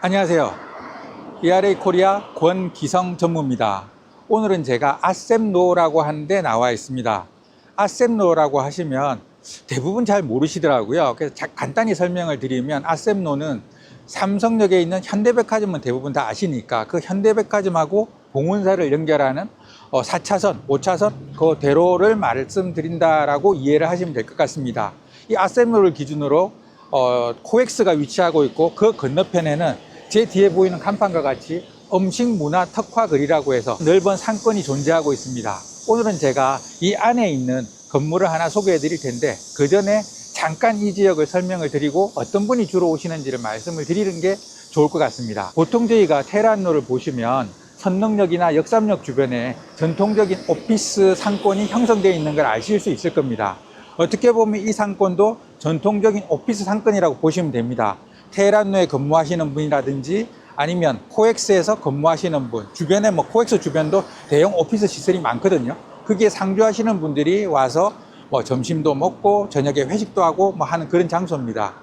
안녕하세요. ERA 코리아 권기성 전무입니다. 오늘은 제가 아셈노라고 하는데 나와 있습니다. 아셈노라고 하시면 대부분 잘 모르시더라고요. 그래서 간단히 설명을 드리면 아셈노는 삼성역에 있는 현대백화점은 대부분 다 아시니까 그 현대백화점하고 봉은사를 연결하는 4차선, 5차선 그 대로를 말씀드린다라고 이해를 하시면 될 것 같습니다. 이 아셈노를 기준으로 코엑스가 위치하고 있고 그 건너편에는 제 뒤에 보이는 간판과 같이 음식문화특화거리라고 해서 넓은 상권이 존재하고 있습니다. 오늘은 제가 이 안에 있는 건물을 하나 소개해 드릴 텐데 그 전에 잠깐 이 지역을 설명을 드리고 어떤 분이 주로 오시는지를 말씀을 드리는 게 좋을 것 같습니다. 보통 저희가 테란로를 보시면 선릉역이나 역삼역 주변에 전통적인 오피스 상권이 형성되어 있는 걸 아실 수 있을 겁니다. 어떻게 보면 이 상권도 전통적인 오피스 상권이라고 보시면 됩니다. 테란로에 근무하시는 분이라든지 아니면 코엑스에서 근무하시는 분, 주변에 코엑스 주변도 대형 오피스 시설이 많거든요. 거기에 상주하시는 분들이 와서 점심도 먹고 저녁에 회식도 하고 하는 그런 장소입니다.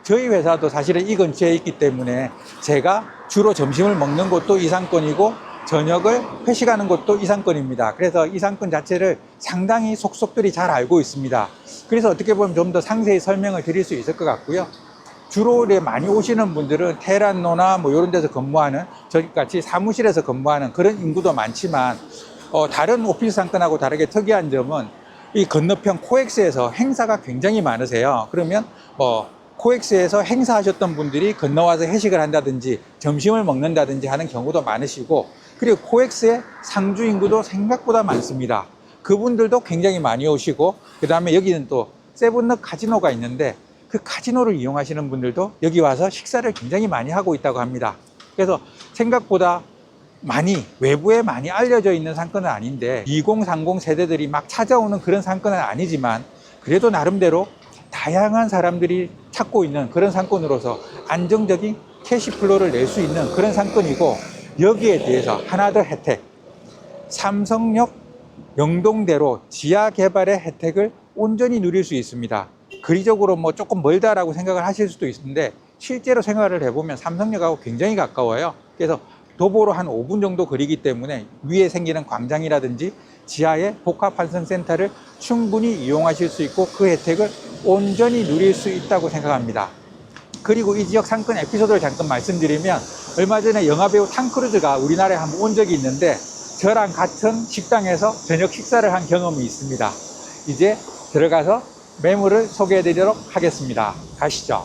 저희 회사도 사실은 이 근처에 있기 때문에 제가 주로 점심을 먹는 곳도 이 상권이고 저녁을 회식하는 곳도 이 상권입니다. 그래서 이 상권 자체를 상당히 속속들이 잘 알고 있습니다. 그래서 어떻게 보면 좀 더 상세히 설명을 드릴 수 있을 것 같고요. 주로 많이 오시는 분들은 테란로나 이런 데서 근무하는 저희같이 사무실에서 근무하는 그런 인구도 많지만 다른 오피스 상권하고 다르게 특이한 점은 이 건너편 코엑스에서 행사가 굉장히 많으세요. 그러면 코엑스에서 행사하셨던 분들이 건너와서 회식을 한다든지 점심을 먹는다든지 하는 경우도 많으시고, 그리고 코엑스의 상주 인구도 생각보다 많습니다. 그분들도 굉장히 많이 오시고, 그 다음에 여기는 또 세븐럭 카지노가 있는데 그 카지노를 이용하시는 분들도 여기 와서 식사를 굉장히 많이 하고 있다고 합니다. 그래서 생각보다 외부에 많이 알려져 있는 상권은 아닌데 2030 세대들이 막 찾아오는 그런 상권은 아니지만 그래도 나름대로 다양한 사람들이 찾고 있는 그런 상권으로서 안정적인 캐시플로우를 낼 수 있는 그런 상권이고, 여기에 대해서 하나 더 혜택, 삼성역 영동대로 지하 개발의 혜택을 온전히 누릴 수 있습니다. 거리적으로 조금 멀다라고 생각을 하실 수도 있는데 실제로 생활을 해보면 삼성역하고 굉장히 가까워요. 그래서 도보로 한 5분 정도 거리기 때문에 위에 생기는 광장이라든지 지하의 복합환승센터를 충분히 이용하실 수 있고 그 혜택을 온전히 누릴 수 있다고 생각합니다. 그리고 이 지역 상권 에피소드를 잠깐 말씀드리면, 얼마 전에 영화배우 탐크루즈가 우리나라에 한번 온 적이 있는데 저랑 같은 식당에서 저녁 식사를 한 경험이 있습니다. 이제 들어가서 매물을 소개해 드리도록 하겠습니다. 가시죠.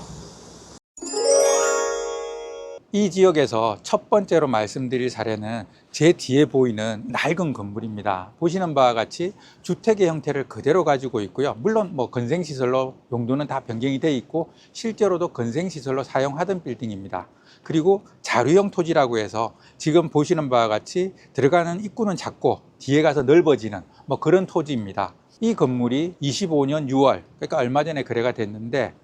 이 지역에서 첫 번째로 말씀드릴 사례는 제 뒤에 보이는 낡은 건물입니다. 보시는 바와 같이 주택의 형태를 그대로 가지고 있고요. 물론 건생시설로 용도는 다 변경이 돼 있고 실제로도 건생시설로 사용하던 빌딩입니다. 그리고 자루형 토지라고 해서 지금 보시는 바와 같이 들어가는 입구는 작고 뒤에 가서 넓어지는 그런 토지입니다. 이 건물이 25년 6월, 그러니까 얼마 전에 거래가 됐는데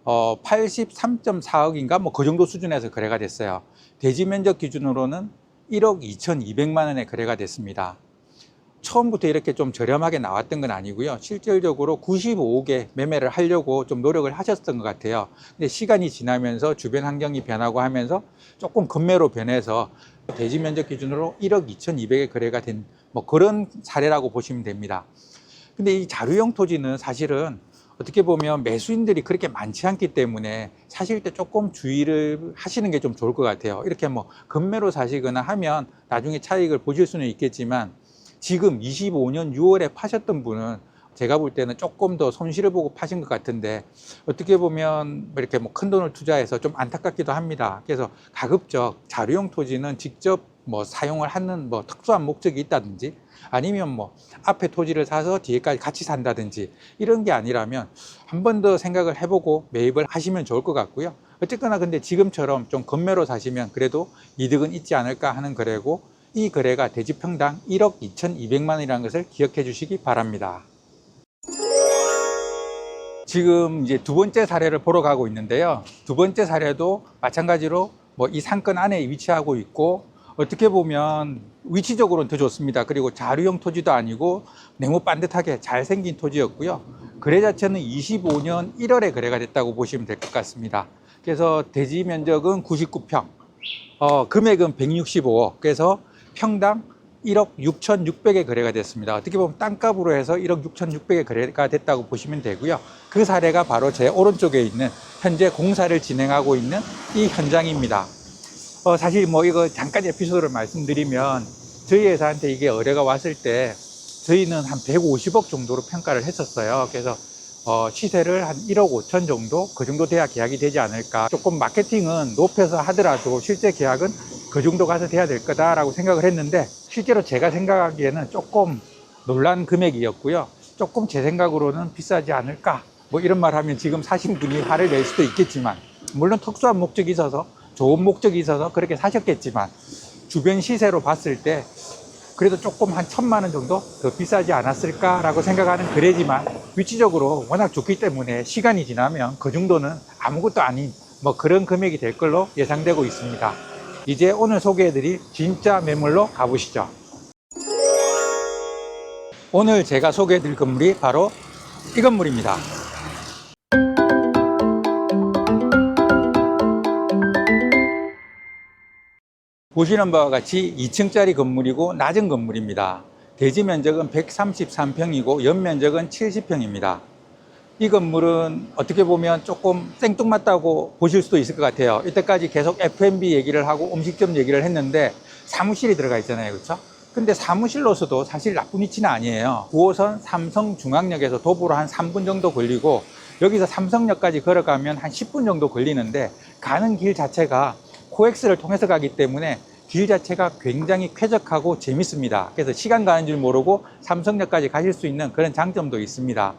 83.4억인가 그 정도 수준에서 거래가 됐어요. 대지 면적 기준으로는 1억 2,200만 원에 거래가 됐습니다. 처음부터 이렇게 좀 저렴하게 나왔던 건 아니고요. 실질적으로 95억에 매매를 하려고 좀 노력을 하셨던 것 같아요. 근데 시간이 지나면서 주변 환경이 변하고 하면서 조금 급매로 변해서 대지 면적 기준으로 1억 2,200에 거래가 된 그런 사례라고 보시면 됩니다. 근데 이 자루형 토지는 사실은 어떻게 보면 매수인들이 그렇게 많지 않기 때문에 사실 때 조금 주의를 하시는 게 좀 좋을 것 같아요. 이렇게 급매로 사시거나 하면 나중에 차익을 보실 수는 있겠지만 지금 25년 6월에 파셨던 분은 제가 볼 때는 조금 더 손실을 보고 파신 것 같은데, 어떻게 보면 이렇게 큰 돈을 투자해서 좀 안타깝기도 합니다. 그래서 가급적 자루형 토지는 직접 사용을 하는 특수한 목적이 있다든지 아니면 앞에 토지를 사서 뒤에까지 같이 산다든지 이런 게 아니라면 한 번 더 생각을 해보고 매입을 하시면 좋을 것 같고요. 어쨌거나 근데 지금처럼 좀 급매로 사시면 그래도 이득은 있지 않을까 하는 거래고, 이 거래가 대지평당 1억 2,200만 원이라는 것을 기억해 주시기 바랍니다. 지금 이제 두 번째 사례를 보러 가고 있는데요. 두 번째 사례도 마찬가지로 이 상권 안에 위치하고 있고 어떻게 보면 위치적으로는 더 좋습니다. 그리고 자루형 토지도 아니고 네모 반듯하게 잘생긴 토지였고요. 거래 자체는 25년 1월에 거래가 됐다고 보시면 될 것 같습니다. 그래서 대지 면적은 99평, 금액은 165억, 그래서 평당 1억 6,600에 거래가 됐습니다. 어떻게 보면 땅값으로 해서 1억 6,600에 거래가 됐다고 보시면 되고요. 그 사례가 바로 제 오른쪽에 있는 현재 공사를 진행하고 있는 이 현장입니다. 사실 뭐 이거 잠깐 에피소드를 말씀드리면 저희 회사한테 이게 의뢰가 왔을 때 저희는 한 150억 정도로 평가를 했었어요. 그래서 시세를 한 1억 5천 정도, 그 정도 돼야 계약이 되지 않을까. 조금 마케팅은 높여서 하더라도 실제 계약은 그 정도 가서 돼야 될 거다라고 생각을 했는데, 실제로 제가 생각하기에는 조금 놀란 금액이었고요. 조금 제 생각으로는 비싸지 않을까. 뭐 이런 말 하면 지금 사신 분이 화를 낼 수도 있겠지만, 물론 특수한 목적이 있어서, 좋은 목적이 있어서 그렇게 사셨겠지만, 주변 시세로 봤을 때 그래도 조금 한 1,000만 원 정도 더 비싸지 않았을까라고 생각하는 거래지만, 위치적으로 워낙 좋기 때문에 시간이 지나면 그 정도는 아무것도 아닌 뭐 그런 금액이 될 걸로 예상되고 있습니다. 이제 오늘 소개해드릴 진짜 매물로 가보시죠. 오늘 제가 소개해드릴 건물이 바로 이 건물입니다. 보시는 바와 같이 2층짜리 건물이고 낮은 건물입니다. 대지 면적은 133평이고 연면적은 70평입니다. 이 건물은 어떻게 보면 조금 생뚱맞다고 보실 수도 있을 것 같아요. 이때까지 계속 F&B 얘기를 하고 음식점 얘기를 했는데 사무실이 들어가 있잖아요. 그렇죠? 근데 사무실로서도 사실 나쁜 위치는 아니에요. 9호선 삼성중앙역에서 도보로 한 3분 정도 걸리고, 여기서 삼성역까지 걸어가면 한 10분 정도 걸리는데, 가는 길 자체가 코엑스를 통해서 가기 때문에 길 자체가 굉장히 쾌적하고 재밌습니다. 그래서 시간 가는 줄 모르고 삼성역까지 가실 수 있는 그런 장점도 있습니다.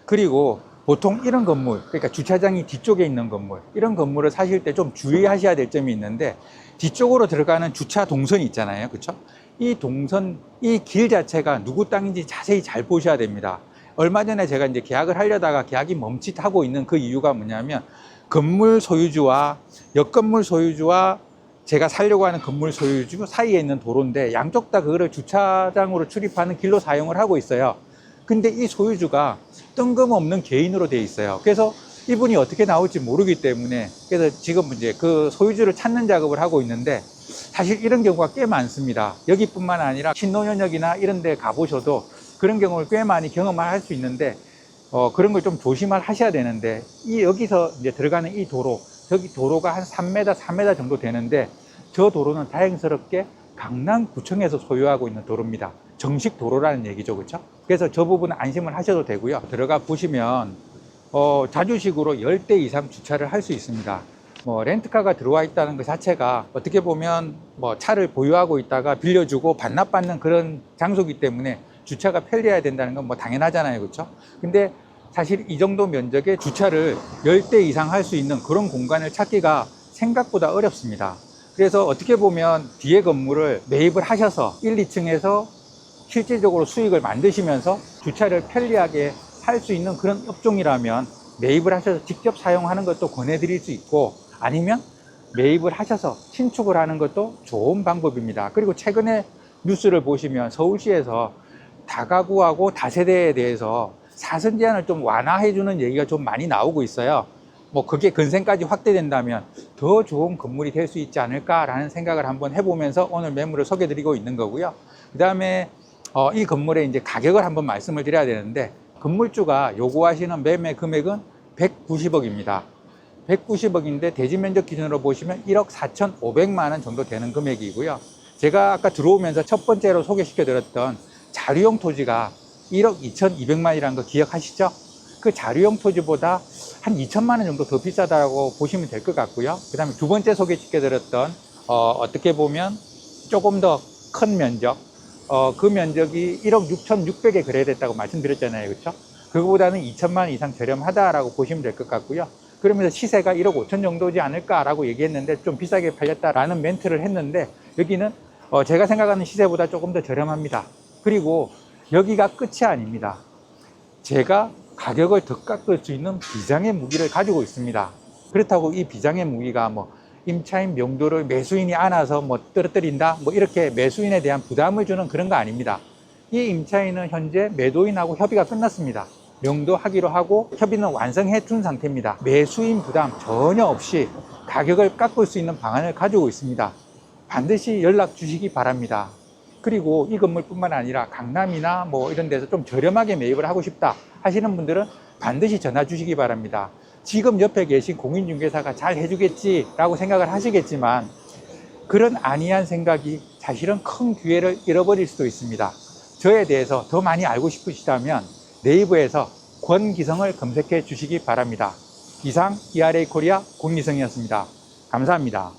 그리고 보통 이런 건물, 그러니까 주차장이 뒤쪽에 있는 건물, 이런 건물을 사실 때 좀 주의하셔야 될 점이 있는데, 뒤쪽으로 들어가는 주차 동선이 있잖아요. 그렇죠? 이 동선, 이 길 자체가 누구 땅인지 자세히 잘 보셔야 됩니다. 얼마 전에 제가 이제 계약을 하려다가 계약이 멈칫하고 있는 그 이유가 뭐냐면, 건물 소유주와 옆건물 소유주와 제가 살려고 하는 건물 소유주 사이에 있는 도로인데, 양쪽 다 그거를 주차장으로 출입하는 길로 사용을 하고 있어요. 근데 이 소유주가 뜬금없는 개인으로 돼 있어요. 그래서 이분이 어떻게 나올지 모르기 때문에, 그래서 지금 이제 그 소유주를 찾는 작업을 하고 있는데, 사실 이런 경우가 꽤 많습니다. 여기뿐만 아니라 신논현역이나 이런 데 가보셔도 그런 경우를 꽤 많이 경험할 수 있는데, 그런 걸 좀 조심을 하셔야 되는데, 여기서 이제 들어가는 이 도로, 저기 도로가 한 3m, 4m 정도 되는데, 저 도로는 다행스럽게 강남구청에서 소유하고 있는 도로입니다. 정식 도로라는 얘기죠. 그렇죠? 그래서 저 부분은 안심을 하셔도 되고요. 들어가 보시면 자주식으로 10대 이상 주차를 할 수 있습니다. 뭐 렌트카가 들어와 있다는 것 자체가 어떻게 보면 뭐 차를 보유하고 있다가 빌려주고 반납받는 그런 장소이기 때문에 주차가 편리해야 된다는 건 뭐 당연하잖아요. 그렇죠? 근데 사실 이 정도 면적의 주차를 10대 이상 할 수 있는 그런 공간을 찾기가 생각보다 어렵습니다. 그래서 어떻게 보면 뒤에 건물을 매입을 하셔서 1, 2층에서 실질적으로 수익을 만드시면서 주차를 편리하게 할 수 있는 그런 업종이라면 매입을 하셔서 직접 사용하는 것도 권해드릴 수 있고, 아니면 매입을 하셔서 신축을 하는 것도 좋은 방법입니다. 그리고 최근에 뉴스를 보시면 서울시에서 다가구하고 다세대에 대해서 사선 제한을 좀 완화해주는 얘기가 좀 많이 나오고 있어요. 뭐 그게 근생까지 확대된다면 더 좋은 건물이 될 수 있지 않을까라는 생각을 한번 해보면서 오늘 매물을 소개드리고 있는 거고요. 그 다음에 이 건물의 이제 가격을 한번 말씀을 드려야 되는데, 건물주가 요구하시는 매매 금액은 190억입니다. 190억인데 대지 면적 기준으로 보시면 1억 4,500만 원 정도 되는 금액이고요. 제가 아까 들어오면서 첫 번째로 소개시켜 드렸던 자료용 토지가 1억 2,200만이라는 거 기억하시죠? 그 자료용 토지보다 한 2천만 원 정도 더 비싸다고 보시면 될 것 같고요. 그 다음에 두 번째 소개시켜 드렸던 어떻게 보면 조금 더 큰 면적, 그 면적이 1억 6,600에 거래됐다고 말씀드렸잖아요. 그렇죠? 그거보다는 2천만 원 이상 저렴하다라고 보시면 될 것 같고요. 그러면서 시세가 1억 5천 정도지 않을까라고 얘기했는데, 좀 비싸게 팔렸다라는 멘트를 했는데, 여기는 제가 생각하는 시세보다 조금 더 저렴합니다. 그리고 여기가 끝이 아닙니다. 제가 가격을 더 깎을 수 있는 비장의 무기를 가지고 있습니다. 그렇다고 이 비장의 무기가 뭐 임차인 명도를 매수인이 안아서 뭐 떨어뜨린다, 뭐 이렇게 매수인에 대한 부담을 주는 그런 거 아닙니다. 이 임차인은 현재 매도인하고 협의가 끝났습니다. 명도하기로 하고 협의는 완성해 둔 상태입니다. 매수인 부담 전혀 없이 가격을 깎을 수 있는 방안을 가지고 있습니다. 반드시 연락 주시기 바랍니다. 그리고 이 건물뿐만 아니라 강남이나 뭐 이런 데서 좀 저렴하게 매입을 하고 싶다 하시는 분들은 반드시 전화 주시기 바랍니다. 지금 옆에 계신 공인중개사가 잘 해주겠지라고 생각을 하시겠지만 그런 안이한 생각이 사실은 큰 기회를 잃어버릴 수도 있습니다. 저에 대해서 더 많이 알고 싶으시다면 네이버에서 권기성을 검색해 주시기 바랍니다. 이상 ERA 코리아 권기성이었습니다. 감사합니다.